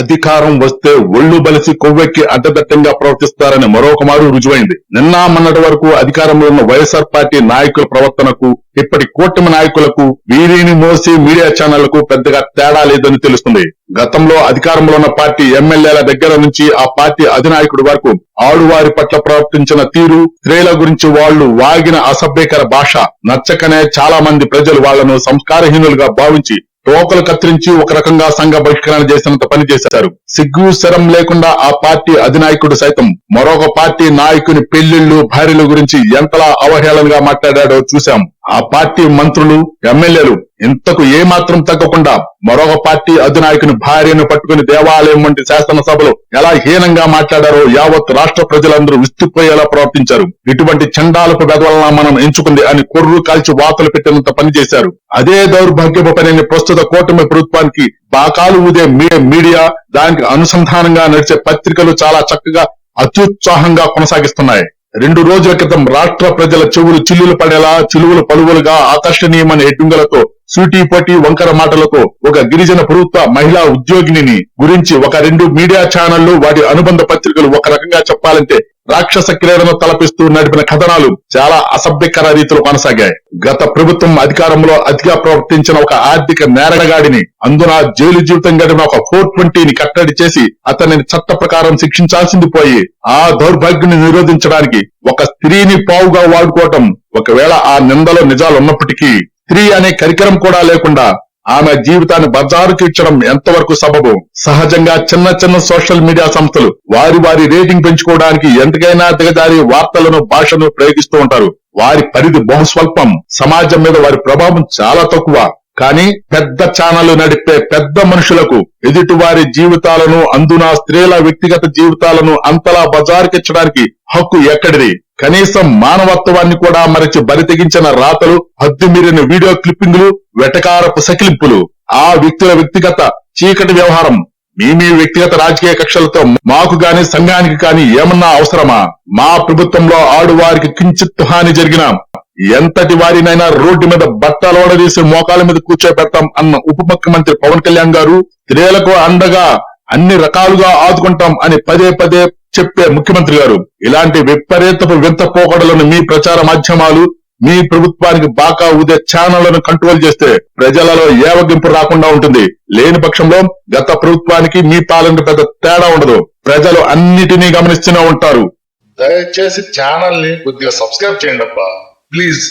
అధికారం వస్తే ఒళ్ళు బలిసి కొవ్వెక్కి అడ్డదట్టంగా ప్రవర్తిస్తారని మరొక మారు రుజువైంది. నిన్న మొన్నటి వరకు అధికారంలో ఉన్న వైఎస్ఆర్ పార్టీ నాయకుల ప్రవర్తనకు ఇప్పటి కూటమి నాయకులకు వీరిని మోసి మీడియా ఛానళ్లకు పెద్దగా తేడా లేదని తెలుస్తుంది. గతంలో అధికారంలో ఉన్న పార్టీ ఎమ్మెల్యేల దగ్గర నుంచి ఆ పార్టీ అధినాయకుడి వరకు ఆడువారి పట్ల ప్రవర్తించిన తీరు, స్త్రీల గురించి వాళ్లు వాగిన అసభ్యకర భాష నచ్చకనే చాలా మంది ప్రజలు వాళ్లను సంస్కారహీనులుగా భావించి తోకలు కత్తిరించి ఒక రకంగా సంఘ బహిష్కరణ చేసినంత పని చేశారు. సిగ్గు శరం లేకుండా ఆ పార్టీ అధినాయకుడు సైతం మరొక పార్టీ నాయకుని పెళ్లిళ్లు, భార్యల గురించి ఎంతలా అవహేళనగా మాట్లాడాడో చూశాం. ఆ పార్టీ మంత్రులు, ఎమ్మెల్యేలు ఇంతకు ఏమాత్రం తగ్గకుండా మరొక పార్టీ అధినాయకుని భార్యను పట్టుకుని దేవాలయం వంటి శాసనసభలో ఎలా హీనంగా మాట్లాడారో యావత్ రాష్ట్ర ప్రజలందరూ విస్తుపోయేలా ప్రవర్తించారు. ఇటువంటి చండాలపు వెధవలన మనం ఎంచుకుంది అని కొర్రు కాల్చి వాతలు పెట్టినంత పని చేశారు. అదే దౌర్భాగ్యపు పనిని ప్రస్తుత కూటమి ప్రభుత్వానికి బాకాలు ఊదే మీడియా, దానికి అనుసంధానంగా నడిచే పత్రికలు చాలా చక్కగా అత్యుత్సాహంగా కొనసాగిస్తున్నాయి. 2 రోజుల క్రితం రాష్ట్ర ప్రజల చెవులు చిల్లులు పడేలా చిలువలు పలువులుగా ఆకర్షణీయమైన ఎడ్డుంగలతో సూటిపోటి వంకర మాటలతో ఒక గిరిజన ప్రభుత్వ మహిళా ఉద్యోగిని గురించి ఒక 2 మీడియా ఛానళ్లు, వాటి అనుబంధ పత్రికలు ఒక రకంగా చెప్పాలంటే రాక్షస క్రీడను తలపిస్తూ నడిపిన కథనాలు చాలా అసభ్యకర రీతిలో కొనసాగాయి. గత ప్రభుత్వం అధికారంలో అతిగా ప్రవర్తించిన ఒక ఆర్థిక నేరగాడిని, అందున జైలు జీవితం గడిపిన ఒక 420ని కట్టడి చేసి అతనిని చట్ట ప్రకారం శిక్షించాల్సింది పోయి ఆ దౌర్భాగ్యాన్ని నిరోధించడానికి ఒక స్త్రీని పావుగా వాడుకోవటం, ఒకవేళ ఆ నిందలో నిజాలున్నప్పటికీ స్త్రీ అనే కరికరం కూడా లేకుండా ఆమె జీవితాన్ని బజారుకి ఇచ్చడం ఎంతవరకు సబబు? సహజంగా చిన్న చిన్న సోషల్ మీడియా సంస్థలు వారి రేటింగ్ పెంచుకోవడానికి ఎంతకైనా దిగజారి వార్తలను, భాషను ప్రయోగిస్తూ ఉంటారు. వారి పరిధి బహుస్వల్పం. సమాజం మీద వారి ప్రభావం చాలా తక్కువ. కానీ పెద్ద ఛానళ్లు నడిపే పెద్ద మనుషులకు ఎదుటి వారి జీవితాలను, అందున స్త్రీల వ్యక్తిగత జీవితాలను అంతలా బజారుకిచ్చడానికి హక్కు ఎక్కడిది? కనీసం మానవత్వాన్ని కూడా మరచి బరితెగించిన రాతలు, హద్దుమీరిన వీడియో క్లిప్పింగులు, వెటకారపు సకిలింపులు, ఆ వ్యక్తుల వ్యక్తిగత చీకటి వ్యవహారం మీ వ్యక్తిగత రాజకీయ కక్షలతో మాకు గాని సంఘానికి కాని ఏమన్నా అవసరమా? మా ప్రభుత్వంలో ఆడువారికి కించిత్ హాని జరిగినా ఎంతటి వారినైనా రోడ్డు మీద బట్టలోడదీసి మోకాల మీద కూర్చోబెడతాం అన్న ఉప ముఖ్యమంత్రి పవన్ కళ్యాణ్ గారు, స్త్రీలకు అండగా అన్ని రకాలుగా ఆదుకుంటాం అని పదే చెప్పే ముఖ్యమంత్రి గారు, ఇలాంటి విపరీతపు వింత పోకడలను మీ ప్రచార మాధ్యమాలు, మీ ప్రభుత్వానికి బాకా ఊదే ఛానళ్లను కంట్రోల్ చేస్తే ప్రజలలో ఏవగింపు రాకుండా ఉంటుంది. లేని పక్షంలో గత ప్రభుత్వానికి మీ పాలనకు పెద్ద తేడా ఉండదు. ప్రజలు అన్నిటినీ గమనిస్తూనే ఉంటారు. దయచేసి ఛానల్ ని కొద్దిగా సబ్స్క్రైబ్ చేయండి అబ్బా, ప్లీజ్.